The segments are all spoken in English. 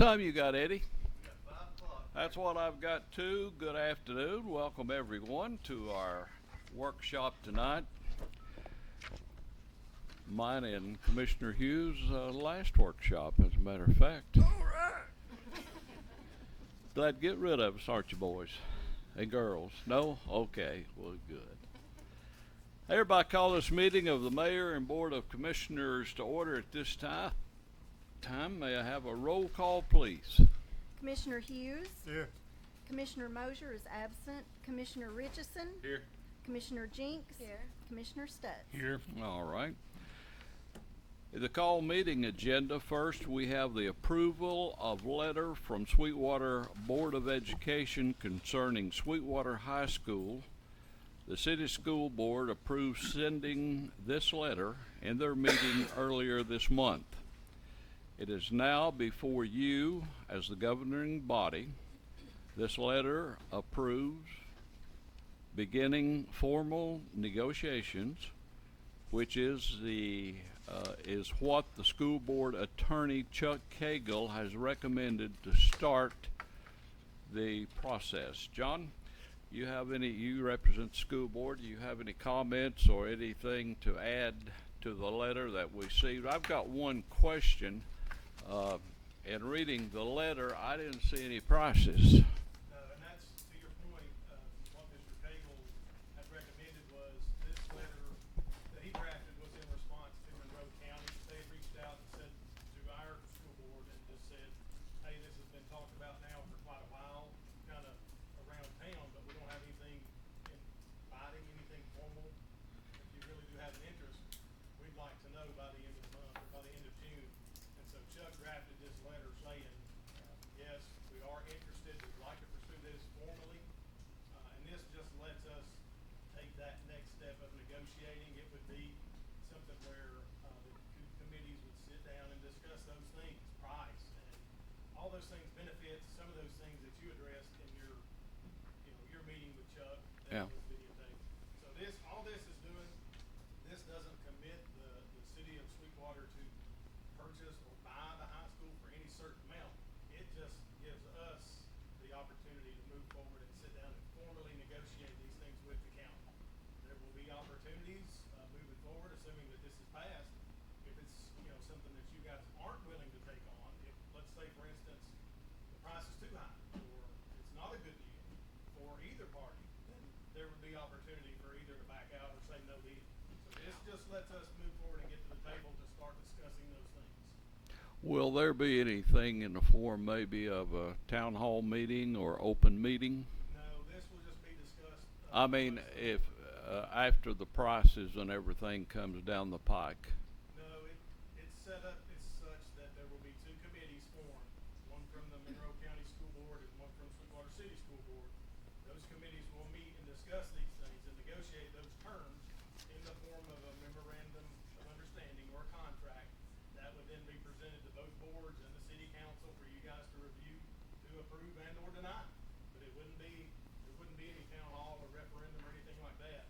time you got, Eddie? That's what I've got too. Good afternoon. Welcome everyone to our workshop tonight. Mine and Commissioner Hughes' last workshop, as a matter of fact. All right. Glad to get rid of us, aren't you, boys and girls? No? Okay. Well, good. I hereby call this meeting of the Mayor and Board of Commissioners to order at this time. May I have a roll call, please? Commissioner Hughes? Here. Commissioner Mosier is absent. Commissioner Richardson? Here. Commissioner Jinks? Here. Commissioner Stutz? Here. All right. The call meeting agenda. First, we have the approval of letter from Sweetwater Board of Education concerning Sweetwater High School. The City School Board approved sending this letter in their meeting earlier this month. It is now before you as the governing body. This letter approves beginning formal negotiations, which is what the school board attorney Chuck Cagle has recommended to start the process. John, you represent the school board. Do you have any comments or anything to add to the letter that we received? I've got one question. In reading the letter, I didn't see any prices. And that's to your point. What Mr. Cagle had recommended was this letter that he drafted was in response to Monroe County. They had reached out and said to our school board and just said, hey, this has been talked about now for quite a while, kind of around town, but we don't have anything in writing, anything formal. If you really do have an interest, we'd like to know by the end of the month or by the end of June. And so Chuck drafted this letter saying, yes, we are interested, we'd like to pursue this formally. And this just lets us take that next step of negotiating. It would be something where the two committees would sit down and discuss those things, price and all those things, benefits, some of those things that you addressed in your meeting with Chuck that was videotaped. So all this is doing, this doesn't commit the city of Sweetwater to purchase or buy the high school for any certain amount. It just gives us the opportunity to move forward and sit down and formally negotiate these things with the county. There will be opportunities moving forward, assuming that this is passed. If it's something that you guys aren't willing to take on, if let's say for instance the price is too high or it's not a good deal for either party, then there would be opportunity for either to back out or say no deal. So this just lets us move forward and get to the table to start discussing those things. Will there be anything in the form maybe of a town hall meeting or open meeting? No, this will just be discussed. I mean, if after the prices and everything comes down the pike. No, it's set up as such that there will be two committees formed, one from the Monroe County School Board and one from Sweetwater City School Board. Those committees will meet and discuss these things and negotiate those terms in the form of a memorandum of understanding or a contract that would then be presented to both boards and the city council for you guys to review, to approve and or deny. But there wouldn't be any town hall or referendum or anything like that.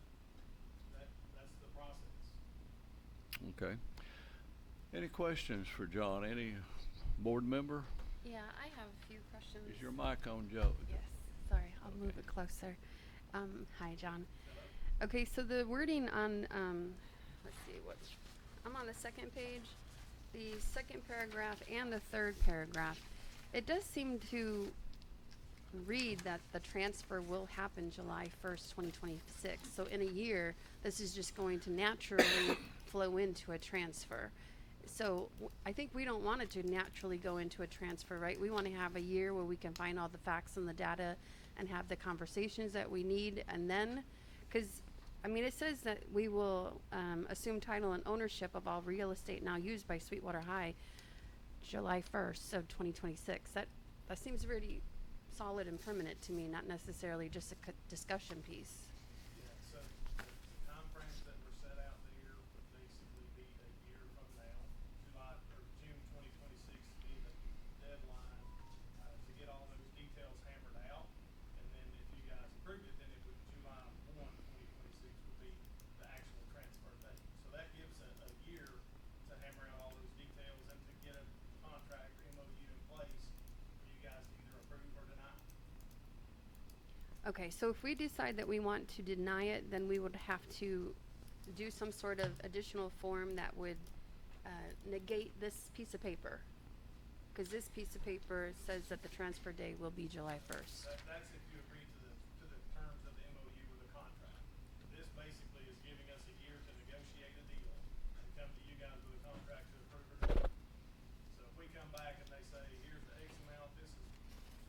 That's the process. Okay. Any questions for John? Any board member? Yeah, I have a few questions. Is your mic on, Joe? Yes. Sorry, I'll move it closer. Hi, John. Okay, so the wording on, let's see, I'm on the second page, the second paragraph and the third paragraph. It does seem to read that the transfer will happen July 1st, 2026. So in a year, this is just going to naturally flow into a transfer. So I think we don't want it to naturally go into a transfer, right? We want to have a year where we can find all the facts and the data and have the conversations that we need. And then, because, I mean, it says that we will assume title and ownership of all real estate now used by Sweetwater High July 1st of 2026. That seems really solid and permanent to me, not necessarily just a discussion piece. Yeah, so the timeframes that were set out there would basically be a year from now, June 2026 being the deadline to get all those details hammered out. And then if you guys approved it, then it would July 1, 2026 would be the actual transfer date. So that gives a year to hammer out all those details and to get a contract or MOU in place Okay, so if we decide that we want to deny it, then we would have to do some sort of additional form that would negate this piece of paper. Because this piece of paper says that the transfer day will be July 1st. That's if you agree to the terms of the MOU with the contract. This basically is giving us a year to negotiate a deal and come to you guys with a contract to approve or not. So if we come back and they say, here's the X amount, this is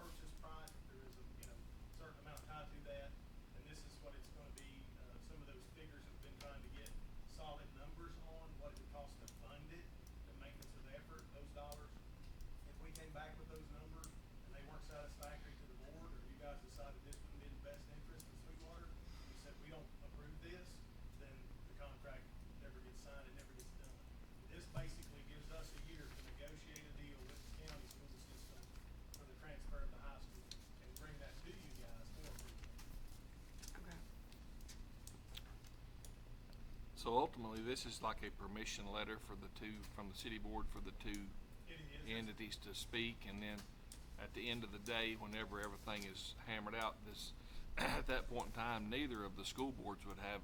purchase price, there is a, certain amount tied to that, and this is what it's gonna be, some of those figures have been trying to get solid numbers on, what it would cost to fund it, the maintenance of effort, those dollars. If we came back with those numbers and they weren't satisfactory to the board, or you guys decided this wouldn't be in the best interest of Sweetwater, you said we don't approve this, then the contract never gets signed, it never gets done. This basically gives us a year to negotiate a deal with the county school system for the transfer of the high school and bring that to you guys for approval. Okay. So ultimately, this is like a permission letter for the two, from the city board for the two It is. entities to speak, and then at the end of the day, whenever everything is hammered out, this, at that point in time, neither of the school boards would have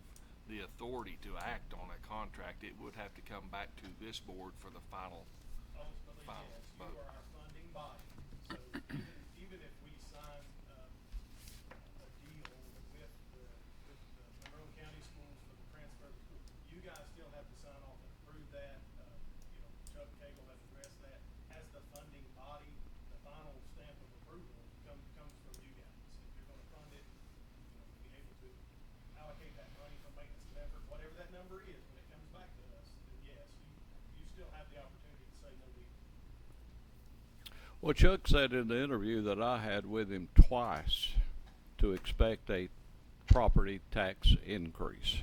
the authority to act on a contract. It would have to come back to this board for the final. Ultimately, Final yes, you vote. are our funding body. So even if we sign a deal with the Monroe County Schools for the transfer of the school, you guys still have to sign off and approve that. Chuck Cagle has addressed that. As the funding body, the final stamp of approval comes from you guys. If you're gonna fund it, be able to allocate that money from maintenance of effort, whatever that number is, when it comes back to us, then yes, you still have the opportunity to say no deal. Well, Chuck said in the interview that I had with him twice to expect a property tax increase.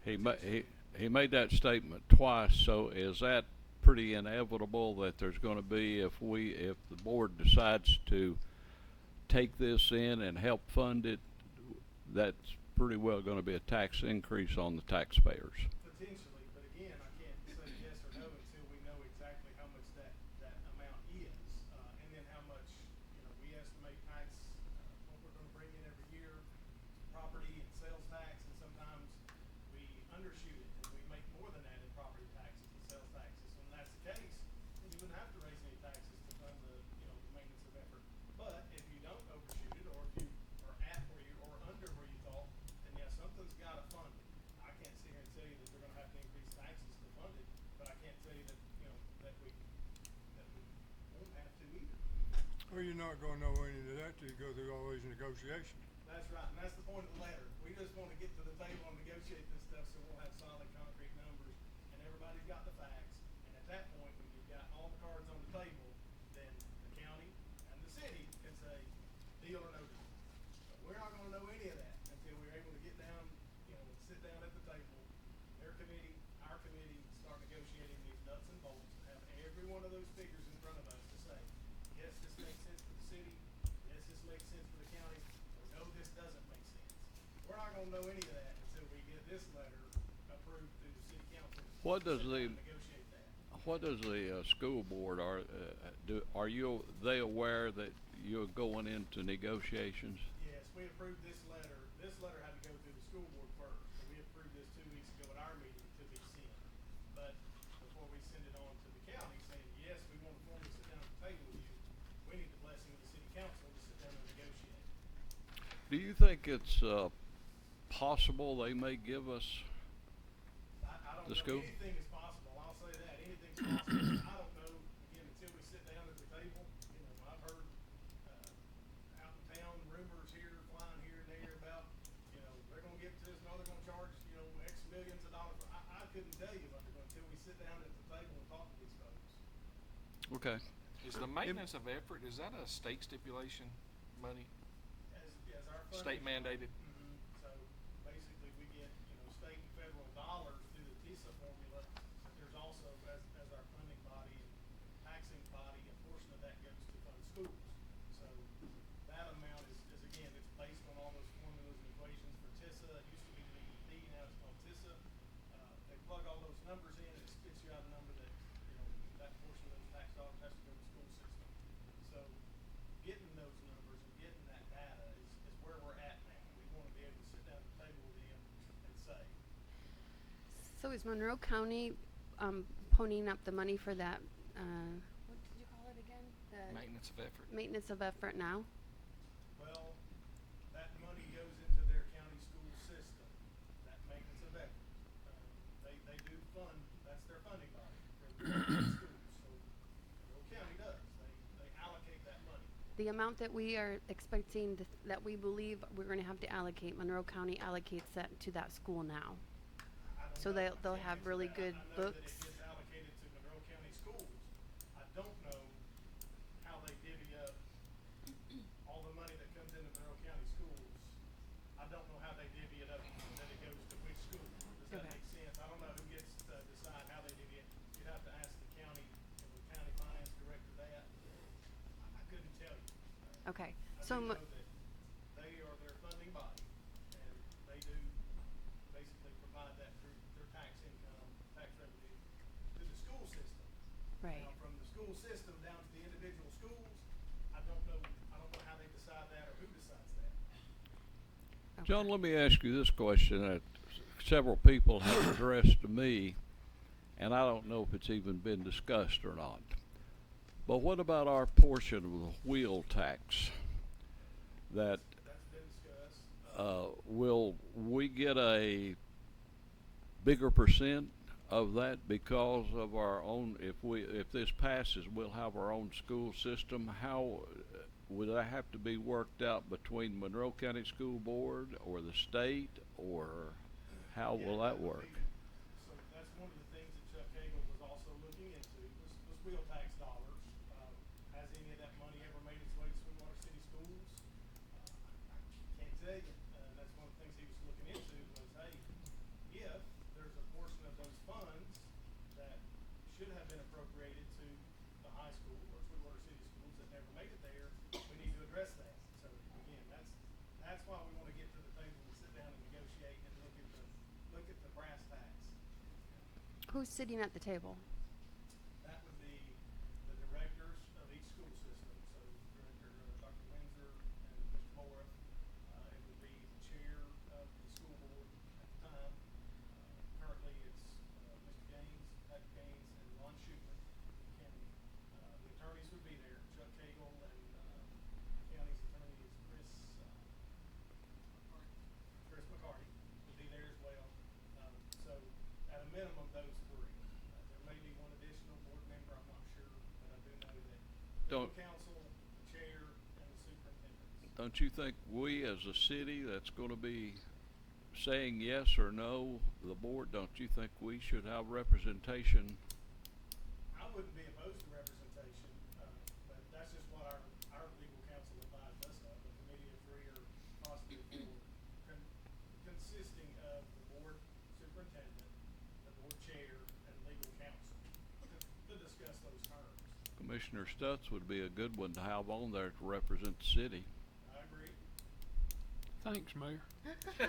He made that statement twice. So is that pretty inevitable that there's going to be, if the board decides to take this in and help fund it, that's pretty well going to be a tax increase on the taxpayers? Potentially, but again, I can't say yes or no until we know exactly how much that amount is, and then how much, we estimate tax, what we're gonna bring in every year, property and sales tax, and sometimes we undershoot it, and we make more than that in property taxes and sales taxes. So when that's the case, then you wouldn't have to raise any taxes to fund the, the maintenance of effort. But if you don't overshoot it, or if you are at where you, or under where you thought, then yeah, something's gotta fund it. I can't sit here and tell you that we're gonna have to increase taxes to fund it, but I can't tell you that, that we won't have to either. Well, you're not gonna know any of that till you go through all these negotiations. That's right, and that's the point of the letter. We just wanna get to the table and negotiate this stuff, so we'll have solid, concrete numbers, and everybody's got the facts. And at that point, when you've got all the cards on the table, then the county and the city can say, deal or no deal. But we're not gonna know any of that until we're able to get down, sit down at the table, their committee, our committee, start negotiating these nuts and bolts, and have every one of those figures in front of us to say, yes, this makes sense for the city, yes, this makes sense for the county, or no, this doesn't make sense. We're not gonna know any of that until we get this letter approved through the city council. What does Sit the down and negotiate that. What does the school board are they aware that you're going into negotiations? Yes, we approved this letter. This letter had to go through the school board first, so we approved this 2 weeks ago at our meeting to be sent. But before we send it on to the county saying, yes, we want to formally sit down at the table with you, we need the blessing of the city council to sit down and negotiate. Do you think it's possible they may give us I don't the know, school? anything is possible, I'll say that, anything's possible. I don't know, again, until we sit down at the table, I've heard, out in town rumors here, flying here and there about, they're gonna give it to us, no, they're gonna charge, X millions of dollars. I couldn't tell you until we sit down at the table and talk to these folks. Okay. Is the maintenance of effort, is that a state stipulation money? As our funding. State mandated? So basically, we get, state and federal dollars through the TISA formula, but there's also, as our funding body and taxing body, a portion of that goes to fund schools. So that amount is again, it's based on all those formulas and equations for TISA. It used to be the ED, now it's called TISA. They plug all those numbers in, and it spits you out a number that, that portion of those tax dollars has to go to the school system. So getting those numbers and getting that data is where we're at say. So is Monroe County, ponying up the money for that, what did you call it again? The Maintenance of effort. maintenance of effort now? Well, that money goes into their county school system, that maintenance of effort. They do fund, that's their funding body for the county schools, so Monroe County does, they allocate that money. The amount that we are expecting, that we believe we're gonna have to allocate, Monroe County allocates that to that school now. I don't So know. they'll I can't have answer really that. good I know that books. it gets allocated to Monroe County schools. I don't know how they divvy up all the money that comes into Monroe County schools. I don't know how they divvy it up, that it goes to which school. Does that Okay. make sense? I don't know who gets to decide how they divvy it. You'd have to ask the county, the county finance director that. I couldn't tell you. Okay, I so, do know that they are their funding body, and they do basically provide that through their tax income, tax revenue to the school system. right, Now, from the school system down to the individual schools, I don't know how they decide that or who decides that. John, okay. let me ask you this question that several people have addressed to me, and I don't know if it's even been discussed or not. But what about our portion of the wheel tax? That That's been discussed. will we get a bigger percent of that because of our own? If this passes, we'll have our own school system. How would that have to be worked out between Monroe County School Board or the state, or how Yeah, will that would work? be- So that's one of the things that Chuck Cagle was also looking into, was wheel tax dollars. Has any of that money ever made its way to Sweetwater City schools? I can't tell you. That's one of the things he was looking into was, hey, if there's a portion of those funds that should have been appropriated to the high school or Sweetwater City schools that never made it there, we need to address that. So again, that's why we wanna get to the table and sit down and negotiate and look at the brass tacks. Who's sitting at the table? That would be the directors of each school system, so Director Dr. Windsor and Mr. Mora. It would be the chair of the school board at the time. Currently, it's Mr. Gaines, Patrick Gaines, and Ron Schuman. The attorneys would be there, Chuck Cagle, and the county's attorney is Chris McCarty would be there as well. So at a minimum, those three. There may be one additional board member, I'm not sure, but I do know that legal Don't- counsel, the chair, and the superintendent. Don't you think we as a city that's going to be saying yes or no, the board, don't you think we should have representation? I wouldn't be opposed to representation, but that's just what our legal counsel advised us of, a committee of three or possibly four, consisting of the board superintendent, the board chair, and legal counsel, to discuss those terms. Commissioner Stutz would be a good one to have on there to represent the city. I agree. Thanks, Mayor. I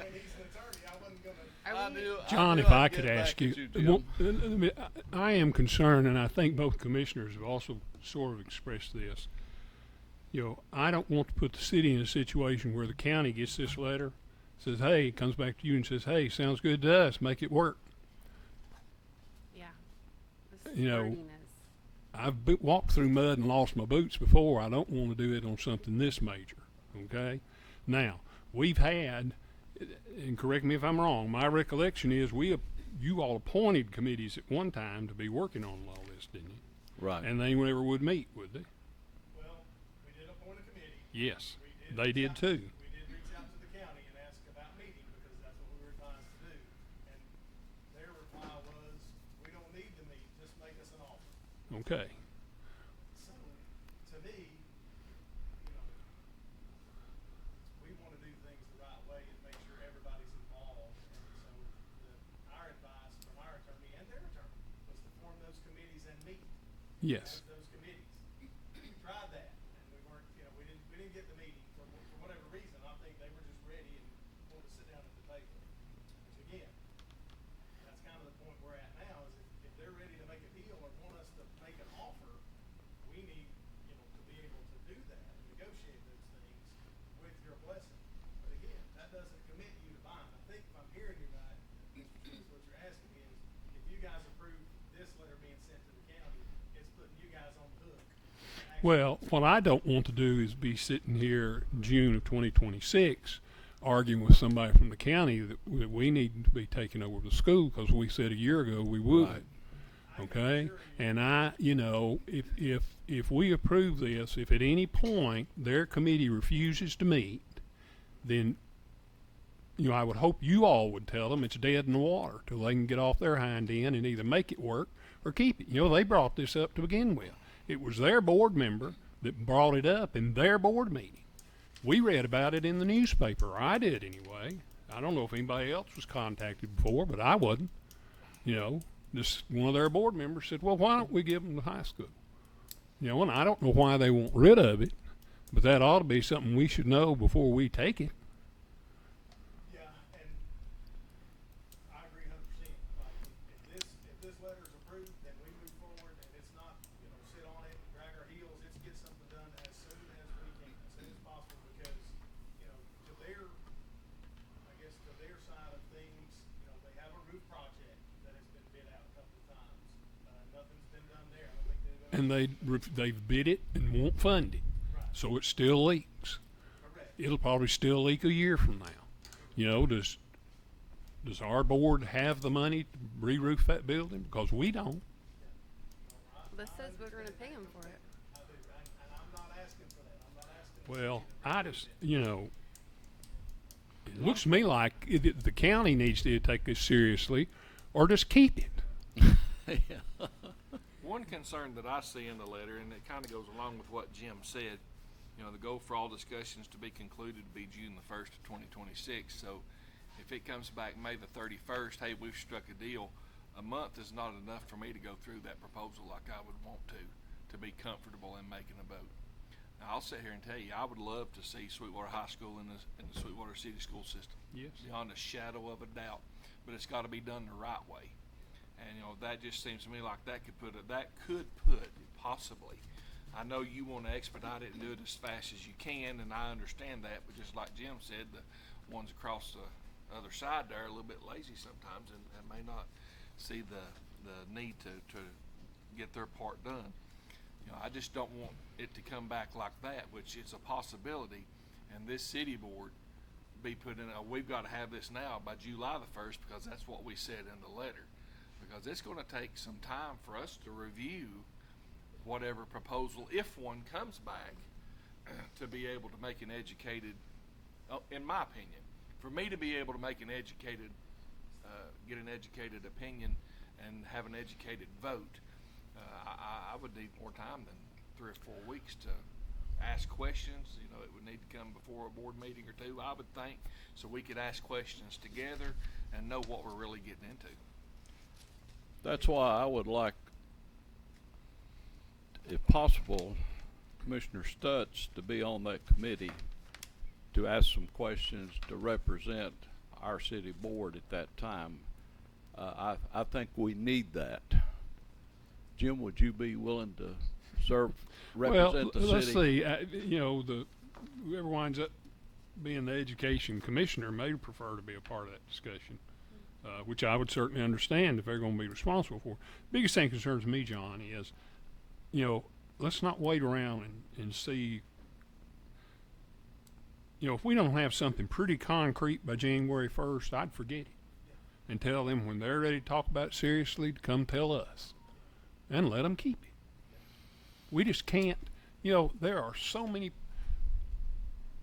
mean, he's an attorney, I wasn't gonna. Are we, John, if I could ask you, I am concerned, and I think both commissioners have also sort of expressed this. You know, I don't want to put the city in a situation where the county gets this letter, says, hey, comes back to you and says, hey, sounds good to us, make it work. yeah. This You know, wording is, I've walked through mud and lost my boots before. I don't want to do it on something this major, okay? Now, we've had, and correct me if I'm wrong, my recollection is you all appointed committees at one time to be working on all this, didn't you? Right. And they never would meet, would they? Well, we did appoint a committee. Yes, We they did reach out- too. We did reach out to the county and ask about meeting because that's what we were advised to do. And their reply was, we don't need to meet, just make us an offer. Okay. So, to me, you know, we wanna do things the right way and make sure everybody's involved. And so, our advice from our attorney and their attorney was to form those committees and meet. Yes. As those committees. We tried that, and we weren't, we didn't get the meeting for whatever reason. I think they were just ready and wanted to sit down at the table. Which again, that's kind of the point we're at now, is if they're ready to make a deal or want us to make an offer, we need, to be able to do that and negotiate those things with your blessing. But again, that doesn't commit you to Well, what I don't want to do is be sitting here June of 2026 arguing with somebody from the county that we need to be taking over the school because we said a year ago we would. Right. Okay? And if we approve this, if at any point their committee refuses to meet, then I would hope you all would tell them it's dead in the water till they can get off their hind end and either make it work or keep it. They brought this up to begin with. It was their board member that brought it up in their board meeting. We read about it in the newspaper. I did anyway. I don't know if anybody else was contacted before, but I wasn't. Just one of their board members said, well, why don't we give them the high school? And I don't know why they want rid of it, but that ought to be something we should know before we take it. Yeah, and I agree 100%. Like, if this letter is approved, then we move forward, and it's not, sit on it and drag our heels. It's get something done as soon as we can, as soon as possible, because, to their, I guess, to their side of things, they have a roof project that has been bid out a couple of times. Nothing's been done there. I don't think they've done. And they've bid it and won't fund it, Right. so it still leaks. Correct. It'll probably still leak a year from now. Does our board have the money to re-roof that building? Because we don't. This says we're gonna pay them for it. I do, and I'm not asking for that. I'm not asking. Well, I just, it looks to me like the county needs to take this seriously, or just keep it. Yeah. One concern that I see in the letter, and it kind of goes along with what Jim said, the goal for all discussions to be concluded to be June the 1st of 2026. So if it comes back May the 31st, hey, we've struck a deal, a month is not enough for me to go through that proposal like I would want to be comfortable in making a vote. Now, I'll sit here and tell you, I would love to see Sweetwater High School in the Sweetwater City School System. Yes. Beyond a shadow of a doubt. But it's got to be done the right way. And, that just seems to me like that could put possibly. I know you want to expedite it and do it as fast as you can, and I understand that, but just like Jim said, the ones across the other side there are a little bit lazy sometimes and may not see the need to get their part done. I just don't want it to come back like that, which is a possibility, and this city board be put in we've got to have this now by July the 1st because that's what we said in the letter. Because it's going to take some time for us to review whatever proposal, if one comes back, to be able to make an educated, in my opinion, for me to be able to make an educated, get an educated opinion and have an educated vote, I would need more time than 3 or 4 weeks to ask questions. It would need to come before a board meeting or two, I would think, so we could ask questions together and know what we're really getting into. That's why I would like, if possible, Commissioner Stutz to be on that committee to ask some questions to represent our city board at that time. I think we need that. Jim, would you be willing to represent the city? Let's see. Whoever winds up being the education commissioner may prefer to be a part of that discussion. Which I would certainly understand if they're going to be responsible for. Biggest thing concerns me, John, is, let's not wait around and see, if we don't have something pretty concrete by January 1st, I'd forget it. And tell them when they're ready to talk about it seriously to come tell us. And let them keep it. We just can't, there are so many,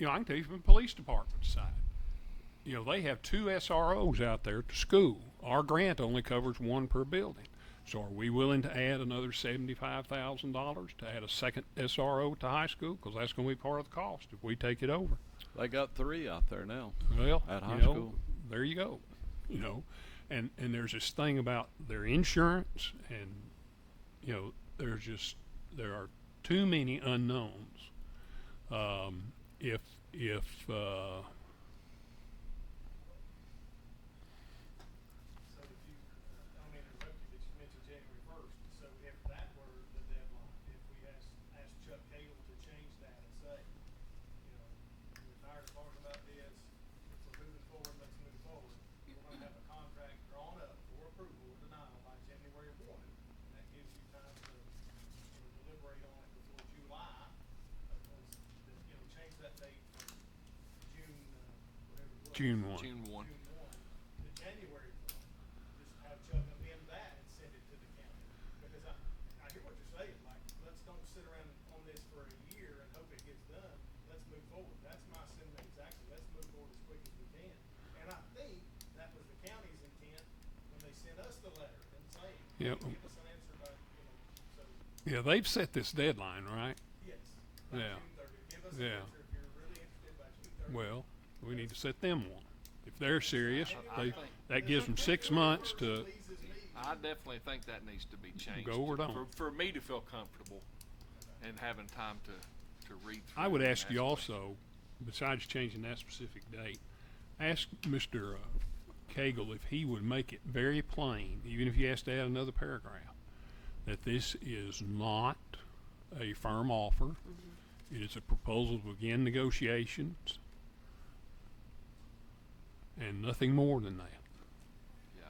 I can tell you from the police department side. They have 2 SROs out there to school. Our grant only covers 1 per building. So are we willing to add another $75,000 to add a second SRO to high school? Because that's going to be part of the cost if we take it over. They got 3 out there now. Well, at high school. There you go. And there's this thing about their insurance and, there are too many unknowns. So if you, I don't mean to interrupt you, but you mentioned January 1st. So if that were the deadline, if we asked Chuck Cagle to change that and say, we're tired of talking about this, if we're moving forward, let's move forward. We're going to have a contract drawn up for approval or denial by January 1. And that gives you time to deliberate on it before July. June 1. June 1. June 1, the January one, just have Chuck amend that and send it to the county. Because I hear what you're saying, like, let's don't sit around on this for a year and hope it gets done. Let's move forward. That's my sentiment exactly. Let's move forward as quick as we can. And I think that was the county's intent when they sent us the letter and saying, Yep. give us an answer by, so, Yeah, they've set this deadline, right? yes, by Yeah. June 30th. Give us an Yeah. answer if you're really interested by June 30th. Well, we need to set them one. If they're serious, I they, think- that gives them 6 months to Pleases me. I definitely think that needs to be changed. Go or don't. For me to feel comfortable and having time to read through. I would and ask you questions. also, besides changing that specific date, ask Mr. Cagle if he would make it very plain, even if he has to add another paragraph, that this is not a firm offer. It is a proposal to begin negotiations and nothing more than that. Yeah.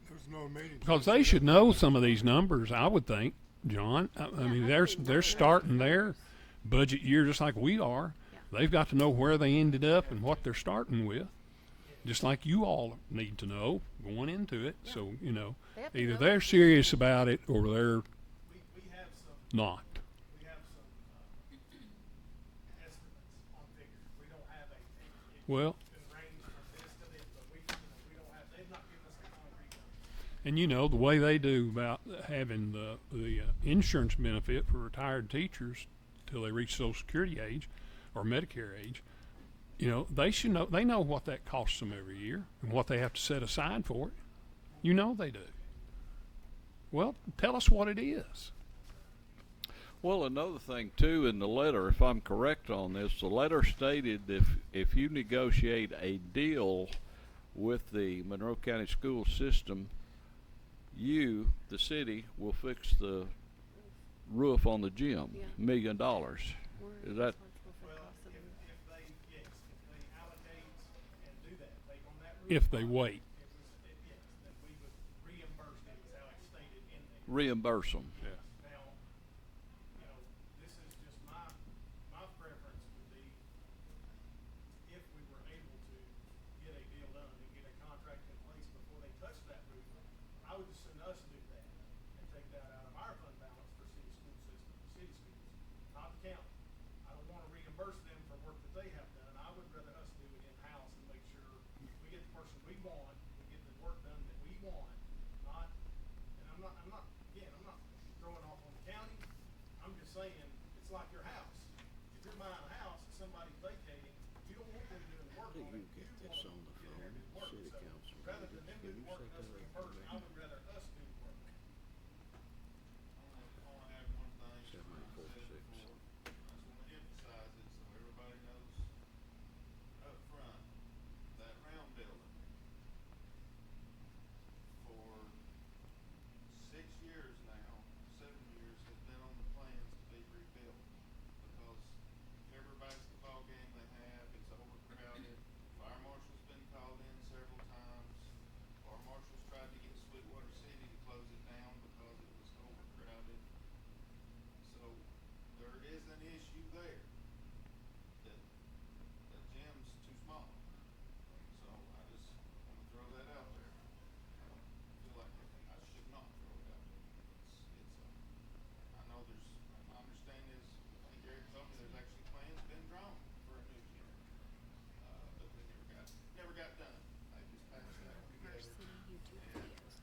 There's no meeting. Because they should know some of these numbers, I would think, John. I mean, they're starting their budget year just like we are. Yeah. They've got to know where they ended up and what they're starting with, just like you all need to know going into it. Yeah. So, They have to either know they're what- serious about it or they're We have some, not. we have some, estimates on figures. We don't have it Well, can range from this to this, but we don't have, they've not given us a concrete number. and the way they do about having the insurance benefit for retired teachers till they reach Social Security age or Medicare age, they should know. They know what that costs them every year and what they have to set aside for it. They do. Well, tell us what it is. Well, another thing too, in the letter, if I'm correct on this, the letter stated if you negotiate a deal with the Monroe County school system, you, the city, will fix the roof on the gym, Yeah. $1 million. We're Is that- responsible for the Well, cost of if the roof. they, yes, if they allocate and do that, take on that roof. If they wait. Yes, then we would reimburse them is how it's stated in there. Reimburse them. Now, this is just my preference would be if we were able to get a deal done and get a contract in place before they touch that roof, I would just send us do that and take that out of our fund balance for city school system, city schools, not the county. I don't wanna reimburse them for work that they have done. I would rather us do it in-house and make sure we get the person we want, we get the work done that we want, not, and I'm not throwing off on the county. I'm just saying, it's like your house. If you're buying a house and somebody's vacating, you don't want them doing the work on it. You want them to get in there and do the work. So rather than them do the work and us reimburse, I would rather us do the work. I wanna add one thing, I said it before, I just wanna emphasize it so everybody knows up front, that round building for 6 years now, 7 years, has been on the plans to be rebuilt. Because every basketball game they have, it's overcrowded, fire marshal's been called in several times, fire marshal's tried to get Sweetwater City to close it down because it was overcrowded. So, there is an issue there, that the gym's too small. So, I just wanna throw that out there. I don't feel like I should not throw it out there. I know my understanding is, I think Eric told me there's actually plans been drawn for a new gym. But they never got done. They just passed that Our together. city YouTube And videos.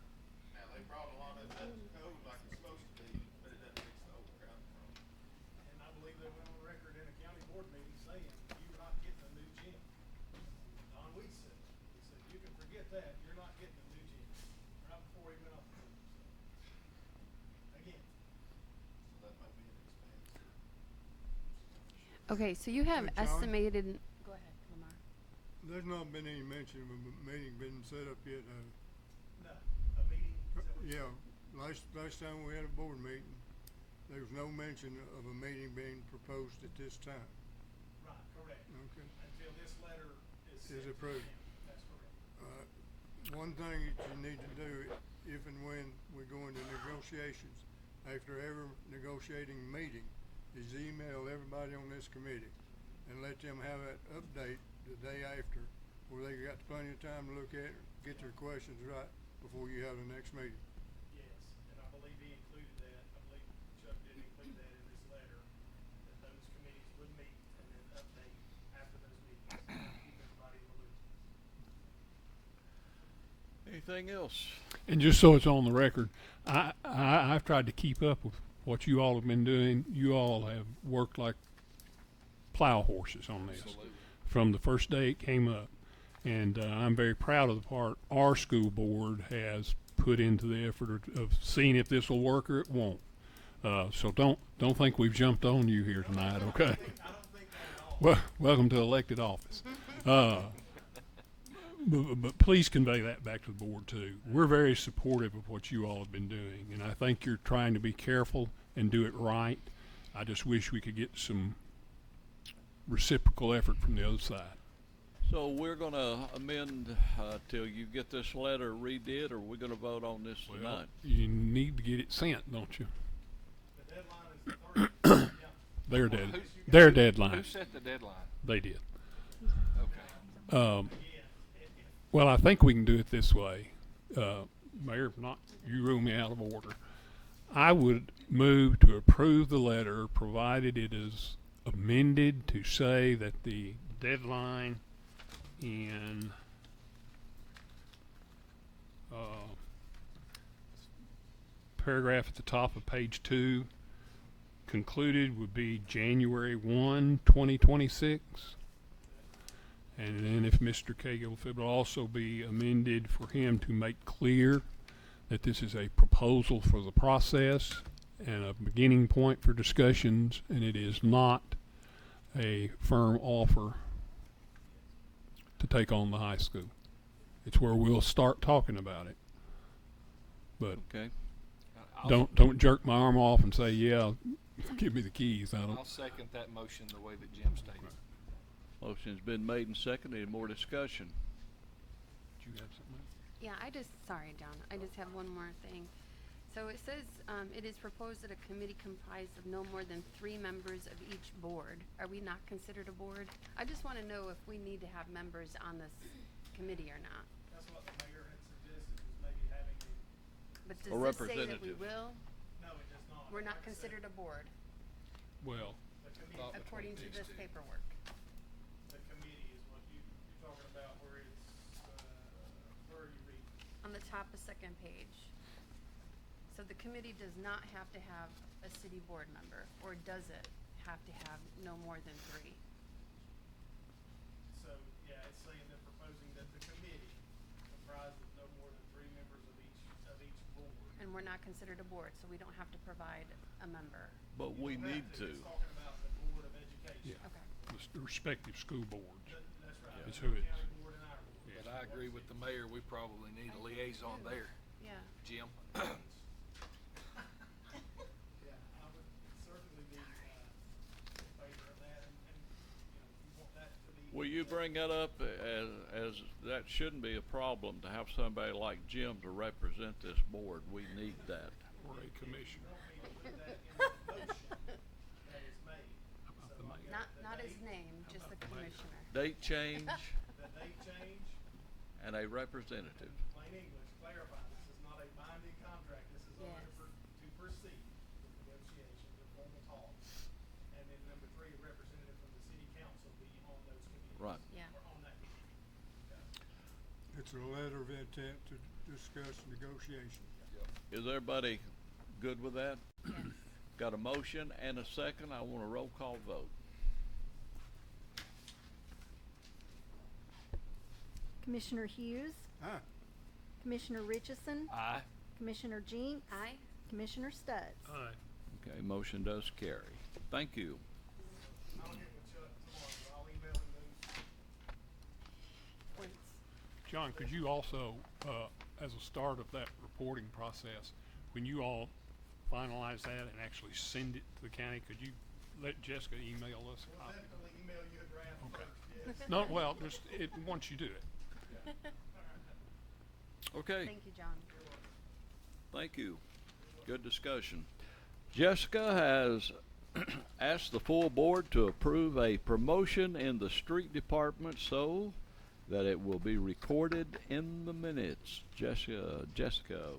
now they brought a lot of that to code like it's supposed to be, but it doesn't fix the overcrowding problem. And I believe they went on record in a county board meeting saying, you're not getting a new gym. Don Weed said, he said, you can forget that, you're not getting a new gym, right before he went off the board, so. Again, So that might be an expense. Okay, so you have Hey, John? estimated. Go ahead, Lamar. There's not been any mention of a meeting being set up yet. no, a meeting, is that what you Yeah, said? last time we had a board meeting, there was no mention of a meeting being proposed at this time. Right, correct, Okay. until this letter is. Is sent to approved. them. That's correct. One thing that you need to do, if and when we go into negotiations, after every negotiating meeting, is email everybody on this committee and let them have that update the day after, where they got plenty of time to look at it, get their questions right before you have the next meeting. Yes, and I believe he included that, I believe Chuck did include that in this letter, that those committees would meet and then update after those meetings, keep everybody in the loop. Anything else? And just so it's on the record, I've tried to keep up with what you all have been doing. You all have worked like plow horses on this Absolutely. from the first day it came up. And I'm very proud of the part our school board has put into the effort of seeing if this will work or it won't. So don't think we've jumped on you here tonight, okay? I don't think that at all. Well, welcome to elected office. But please convey that back to the board too. We're very supportive of what you all have been doing, and I think you're trying to be careful and do it right. I just wish we could get some reciprocal effort from the other side. So we're gonna amend, till you get this letter redid, or we're gonna vote on this tonight? You need to get it sent, don't you? The deadline is the 30th. Yeah. Their Who- their Who deadline. set the deadline? They did. Okay. Again, Well, I think we can do it this way. Mayor, if not, you rule me out of order. I would move to approve the letter, provided it is amended to say that the deadline in paragraph at the top of page 2 concluded would be January 1, 2026. And then if Mr. Cagle, if it will also be amended for him to make clear that this is a proposal for the process and a beginning point for discussions, and it is not a firm offer to take on the high school. It's where we'll start talking about it. But Okay, don't jerk my arm off and say, yeah, give me the keys. I'll second that motion the way that Jim stated. motion's been made and seconded. Any more discussion? Did you have something? Yeah, sorry, John, I just have one more thing. So it says, it is proposed that a committee comprised of no more than 3 members of each board. Are we not considered a board? I just wanna know if we need to have members on this committee or not. that's what the mayor had suggested, was maybe having a, But A does this say that we representative. will? no, it does not. We're not Like I said, considered a board, Well, The committee, Thought according to these this two. paperwork. the committee is what you're talking about, where it's, where are you reading? On the top of second page. So the committee does not have to have a city board member, or does it have to have no more than 3? So, yeah, it's saying they're proposing that the committee comprised of no more than 3 members of each board. And we're not considered a board, so we don't have to provide a member. But we You don't need have to. It's talking about the Board of Education. Yeah. Okay. the respective school boards. That's right. It's The who it is. county board and our board. But I agree with the mayor, we probably need a liaison there, Yeah. Jim. Yeah, I would certainly be, in favor of that, and, you want that to be. Will you bring that up as that shouldn't be a problem to have somebody like Jim to represent this board? We need that. Or a commissioner. Want me to put that in the motion that is made. About So the I've mayor? got Not the his date- name, just the commissioner. Date change The date change, and a representative. plain English, clarify, this is not a binding contract, this is a Yes. letter to proceed with negotiations or formal talks. And then number 3, a representative from the city council be on those committees. Right. Yeah. Or on that committee. Okay. It's a letter of intent to discuss negotiation. Is everybody good with that? Yes. Got a motion and a second. I want a roll call vote. Commissioner Hughes, Aye. Commissioner Richardson, Aye. Commissioner Jinks, Aye. Commissioner Stutz. Aye. Okay, motion does carry. Thank you. I'll get with Chuck tomorrow, I'll email him those. Points. John, could you also, as a start of that reporting process, when you all finalize that and actually send it to the county, could you let Jessica email us a We'll copy? definitely email you a draft Okay. first, yes. No, well, just once you do it. Okay, Thank you, John. thank you. Good discussion. Jessica has ask the full board to approve a promotion in the street department so that it will be recorded in the minutes. Jessica.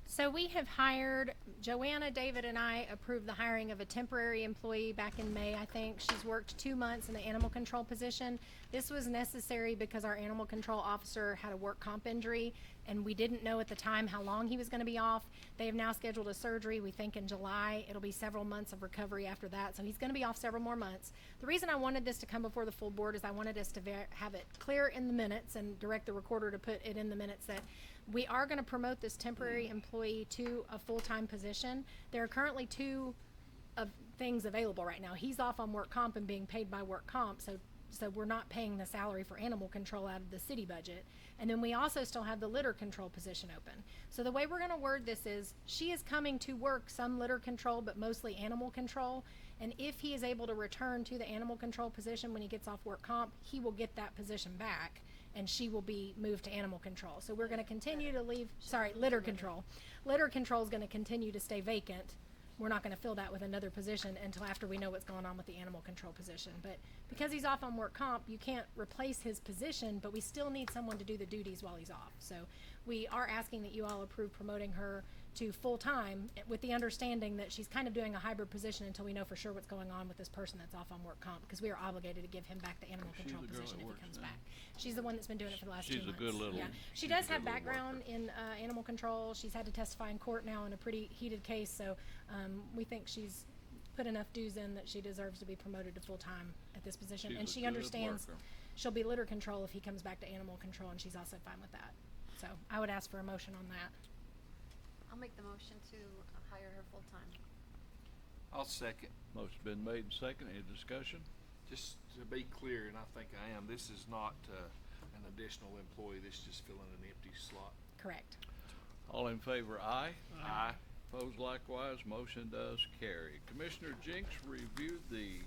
So we have hired, Joanna, David, and I approved the hiring of a temporary employee back in May, I think. She's worked 2 months in the animal control position. This was necessary because our animal control officer had a work comp injury, and we didn't know at the time how long he was gonna be off. They have now scheduled a surgery, we think in July. It'll be several months of recovery after that, so he's gonna be off several more months. The reason I wanted this to come before the full board is I wanted us to have it clear in the minutes and direct the recorder to put it in the minutes that we are going to promote this temporary employee to a full-time position. There are currently 2 things available right now. He's off on work comp and being paid by work comp, so we're not paying the salary for animal control out of the city budget. And then we also still have the litter control position open. So the way we're going to word this is, she is coming to work some litter control, but mostly animal control. And if he is able to return to the animal control position when he gets off work comp, he will get that position back, and she will be moved to animal control. So we're gonna continue to leave, litter control. Litter control is gonna continue to stay vacant. We're not gonna fill that with another position until after we know what's going on with the animal control position. But because he's off on work comp, you can't replace his position, but we still need someone to do the duties while he's off. So we are asking that you all approve promoting her to full-time with the understanding that she's kind of doing a hybrid position until we know for sure what's going on with this person that's off on work comp, because we are obligated to give him back the animal She's control the girl position that if works he comes now. back. She's the one that's been doing it for the last 2 She's a months. good little- Yeah. she's She a does good have little background worker. in animal control. She's had to testify in court now in a pretty heated case, so we think she's put enough dues in that she deserves to be promoted to full-time at this position. She's And a she good understands worker. she'll be litter control if he comes back to animal control, and she's also fine with that. So I would ask for a motion on that. I'll make the motion to hire her full-time. I'll second. Motion's been made and second. Any discussion? Just to be clear, and I think I am, this is not an additional employee, this is just filling an empty slot. Correct. All in favor, aye. Aye. Opposed likewise, motion does carry. Commissioner Jinks reviewed the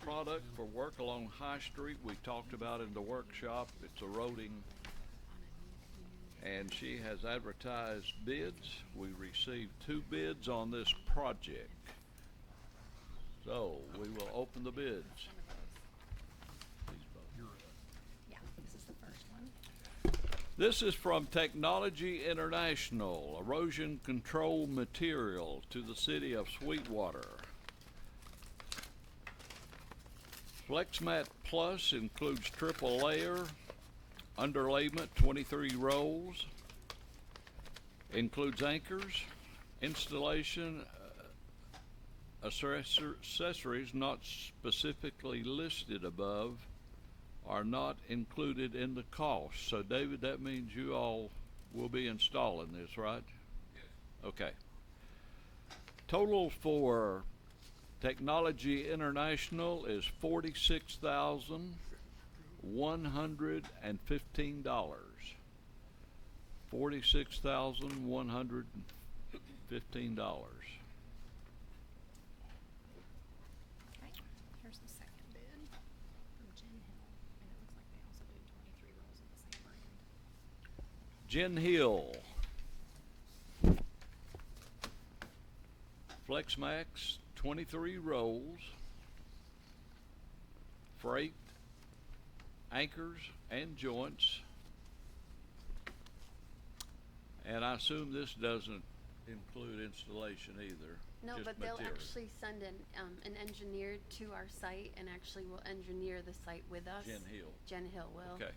product for work along High Street we talked about in the workshop. It's eroding, and she has advertised bids. We received 2 bids on this project. So we will open the bids. Yeah, this is the first one. This is from Technology International, erosion control material to the City of Sweetwater. FlexMat Plus includes triple layer, underlayment, 23 rolls, includes anchors, installation, accessories not specifically listed above are not included in the cost. So David, that means you all will be installing this, right? Yes. Okay. Total for Technology International is $46,115. $46,115. Okay, here's the second bid from Jen Hill, and it looks like they also do 23 rolls of the same brand. Jen Hill. FlexMax, 23 rolls. Freight, anchors, and joints. And I assume this doesn't include installation either. No, just but they'll material. actually send an engineer to our site and actually will engineer the site with us. Jen Hill. Jen Hill will. Okay.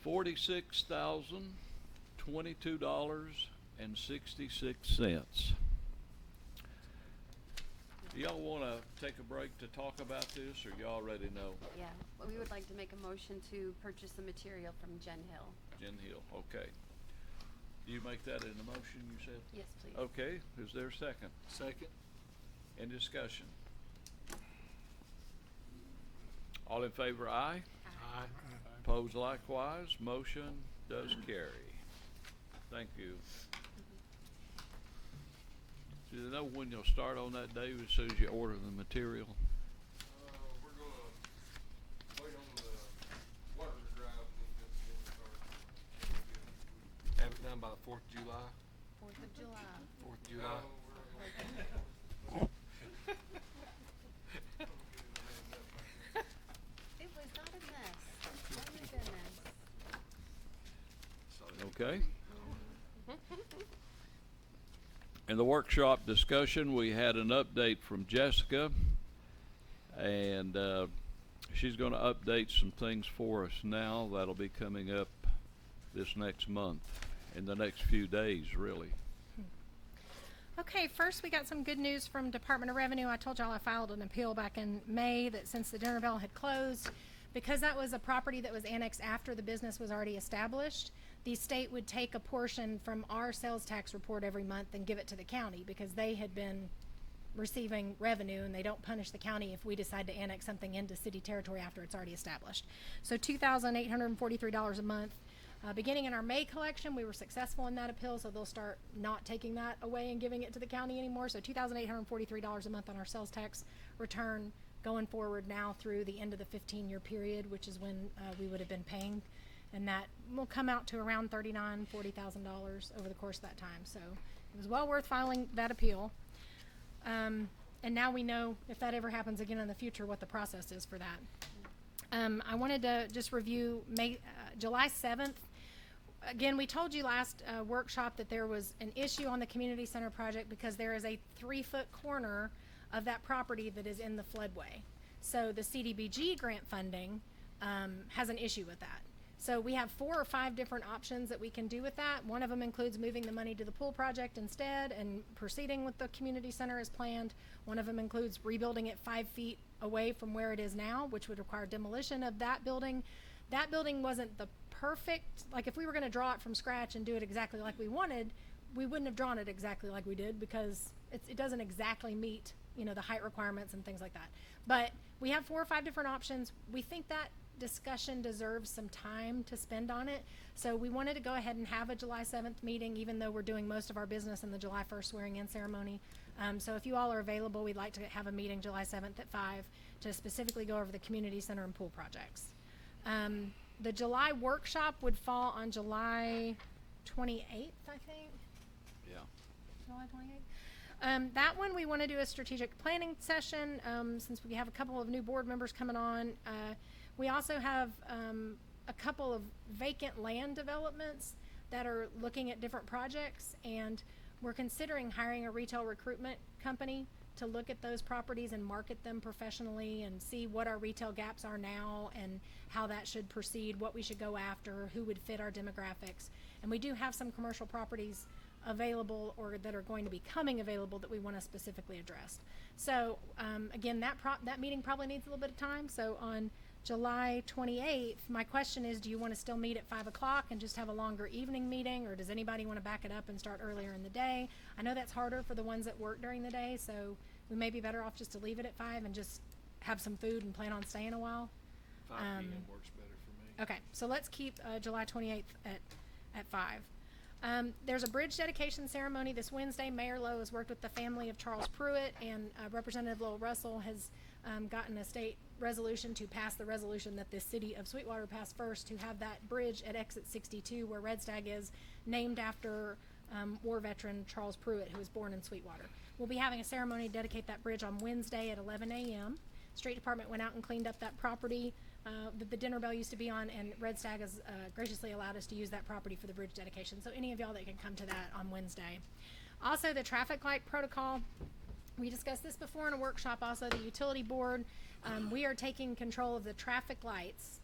$46,022.66. Do y'all wanna take a break to talk about this, or y'all already know? Yeah, well, we would like to make a motion to purchase the material from Jen Hill. Jen Hill, okay. Do you make that in the motion, you said? Yes, please. Okay, is there a second? Second. In discussion? All in favor, aye? Aye. Opposed likewise, motion does carry. Thank you. Do they know when you'll start on that, Dave, as soon as you order the material? We're gonna wait on the water to dry up a little bit before we start. Have it done by the 4th of July? 4th of July. 4th of July? No, we're Okay. In the workshop discussion, we had an update from Jessica, and she's going to update some things for us now. That'll be coming up this next month, in the next few days, really. Okay, first we got some good news from Department of Revenue. I told y'all I filed an appeal back in May that since the dinner bell had closed, because that was a property that was annexed after the business was already established, the state would take a portion from our sales tax report every month and give it to the county because they had been receiving revenue, and they don't punish the county if we decide to annex something into city territory after it's already established. So $2,843 a month. Beginning in our May collection, we were successful in that appeal, so they'll start not taking that away and giving it to the county anymore. So $2,843 a month on our sales tax return going forward now through the end of the 15-year period, which is when we would have been paying. And that will come out to around $39,000, $40,000 over the course of that time. So it was well worth filing that appeal. And now we know if that ever happens again in the future what the process is for that. I wanted to just review July 7th. Again, we told you last workshop that there was an issue on the community center project because there is a 3-foot corner of that property that is in the floodway. So the CDBG grant funding has an issue with that. So we have 4 or 5 different options that we can do with that. One of them includes moving the money to the pool project instead and proceeding with the community center as planned. One of them includes rebuilding it 5 feet away from where it is now, which would require demolition of that building. That building wasn't the perfect, like if we were going to draw it from scratch and do it exactly like we wanted, we wouldn't have drawn it exactly like we did because it doesn't exactly meet, you know, the height requirements and things like that. But we have 4 or 5 different options. We think that discussion deserves some time to spend on it. So we wanted to go ahead and have a July 7th meeting, even though we're doing most of our business in the July 1st swearing in ceremony. So if you all are available, we'd like to have a meeting July 7th at 5 to specifically go over the community center and pool projects. The July workshop would fall on July 28th, I think. Yeah. July 28th. That one we want to do a strategic planning session since we have a couple of new board members coming on. We also have a couple of vacant land developments that are looking at different projects, and we're considering hiring a retail recruitment company to look at those properties and market them professionally and see what our retail gaps are now and how that should proceed, what we should go after, who would fit our demographics. And we do have some commercial properties available or that are going to be coming available that we want to specifically address. So again, that meeting probably needs a little bit of time. So on July 28th, my question is, do you want to still meet at 5 o'clock and just have a longer evening meeting, or does anybody want to back it up and start earlier in the day? I know that's harder for the ones that work during the day, so we may be better off just to leave it at 5 and just have some food and plan on staying a while. 5 p.m. works better for me. Okay, so let's keep July 28th at 5. There's a bridge dedication ceremony this Wednesday. Mayor Lowe has worked with the family of Charles Pruitt, and Representative Lowell Russell has gotten a state resolution to pass the resolution that the City of Sweetwater passed first to have that bridge at exit 62 where Red Stag is named after war veteran Charles Pruitt, who was born in Sweetwater. We'll be having a ceremony to dedicate that bridge on Wednesday at 11 a.m. Street Department went out and cleaned up that property that the dinner bell used to be on, and Red Stag has graciously allowed us to use that property for the bridge dedication. So any of y'all that can come to that on Wednesday. Also, the traffic light protocol. We discussed this before in a workshop. Also, the utility board, we are taking control of the traffic lights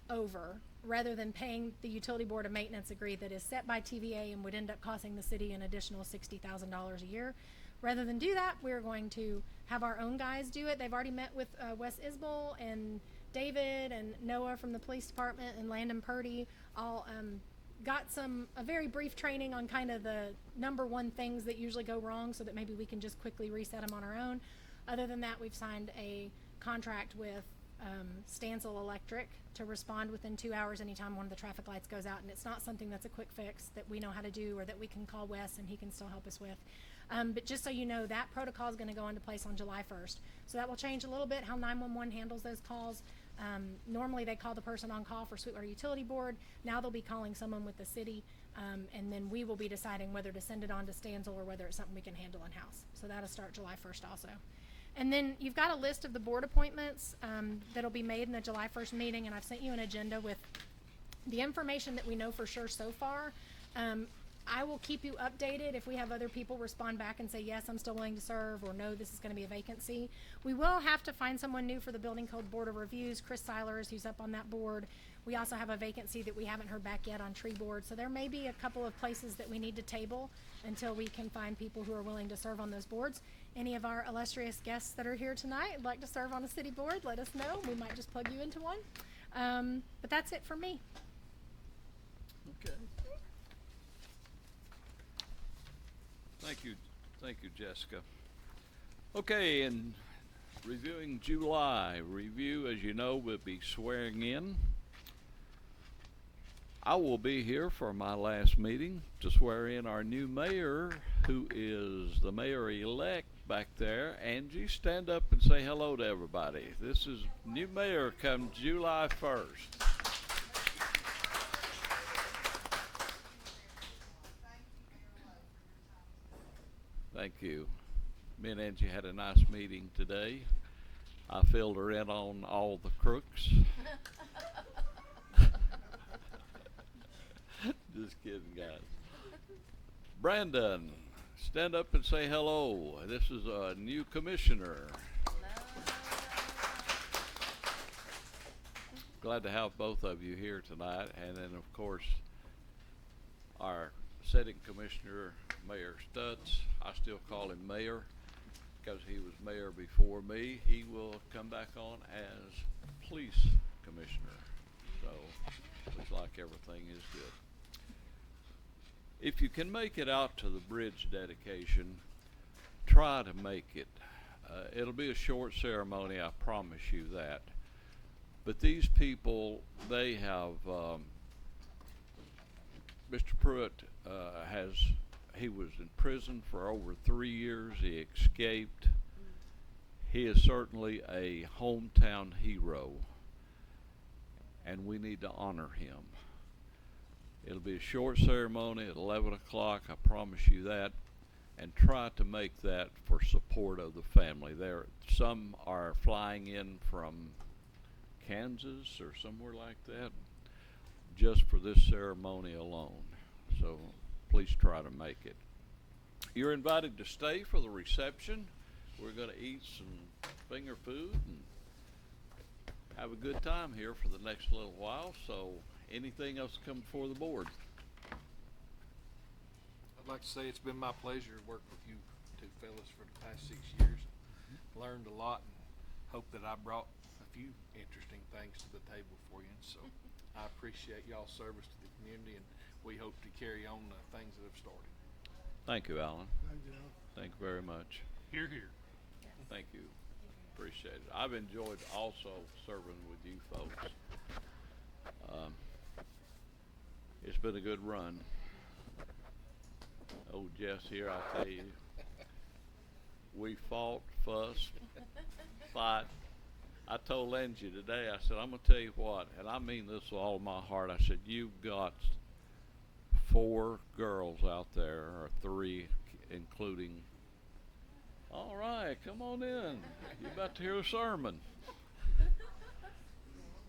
over rather than paying the utility board a maintenance agree that is set by TVA and would end up costing the city an additional $60,000 a year. Rather than do that, we're going to have our own guys do it. They've already met with Wes Isbell and David and Noah from the police department and Landon Purdy. All got a very brief training on kind of the number one things that usually go wrong so that maybe we can just quickly reset them on our own. Other than that, we've signed a contract with Stansel Electric to respond within 2 hours anytime one of the traffic lights goes out, and it's not something that's a quick fix that we know how to do or that we can call Wes and he can still help us with. But just so you know, that protocol is going to go into place on July 1st. So that will change a little bit how 911 handles those calls. Normally they call the person on call for Sweetwater Utility Board. Now they'll be calling someone with the city, and then we will be deciding whether to send it on to Stansel or whether it's something we can handle in-house. So that'll start July 1st also. And then you've got a list of the board appointments that'll be made in the July 1st meeting, and I've sent you an agenda with the information that we know for sure so far. I will keep you updated if we have other people respond back and say, yes, I'm still willing to serve, or no, this is gonna be a vacancy. We will have to find someone new for the Building Code Board of Reviews, Chris Seilers, who's up on that board. We also have a vacancy that we haven't heard back yet on Tree Board, so there may be a couple of places that we need to table until we can find people who are willing to serve on those boards. Any of our illustrious guests that are here tonight would like to serve on a city board, let us know. We might just plug you into one. But that's it for me. Okay. Thank you, Jessica. Okay, and reviewing July, review, as you know, will be swearing in. I will be here for my last meeting to swear in our new mayor, who is the mayor-elect back there. Angie, stand up and say hello to everybody. This is new mayor come July 1st. Thank you. Me and Angie had a nice meeting today. I filled her in on all the crooks. Just kidding, guys. Brandon, stand up and say hello. This is a new commissioner. Glad to have both of you here tonight. And then, of course, our sitting commissioner, Mayor Stutz. I still call him mayor because he was mayor before me. He will come back on as police commissioner. So, looks like everything is good. If you can make it out to the bridge dedication, try to make it. It'll be a short ceremony, I promise you that. But these people, they have, Mr. Pruitt he was in prison for over 3 years. He escaped. He is certainly a hometown hero, and we need to honor him. It'll be a short ceremony at 11 o'clock, I promise you that, and try to make that for support of the family. Some are flying in from Kansas or somewhere like that just for this ceremony alone. So please try to make it. You're invited to stay for the reception. We're going to eat some finger food and have a good time here for the next little while. So anything else come before the board? I'd like to say it's been my pleasure to work with you two fellas for the past 6 years. Learned a lot and hope that I brought a few interesting things to the table for you. And so I appreciate y'all's service to the community, and we hope to carry on the things that have started. Thank you, Alan. Thank you. Thank you very much. Here, here. Thank you. Appreciate it. I've enjoyed also serving with you folks. It's been a good run. Old Jess here, I tell you, we fought, fussed, fight. I told Angie today, I said, I'm going to tell you what, and I mean this with all my heart. I said, you've got 4 girls out there, or 3, including. All right, come on in. You're about to hear a sermon.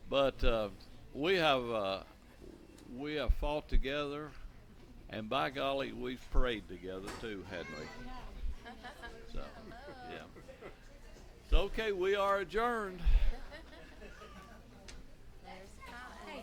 But we have fought together, and by golly, we've prayed together too, hadn't we? So, yeah. So, okay, we are adjourned.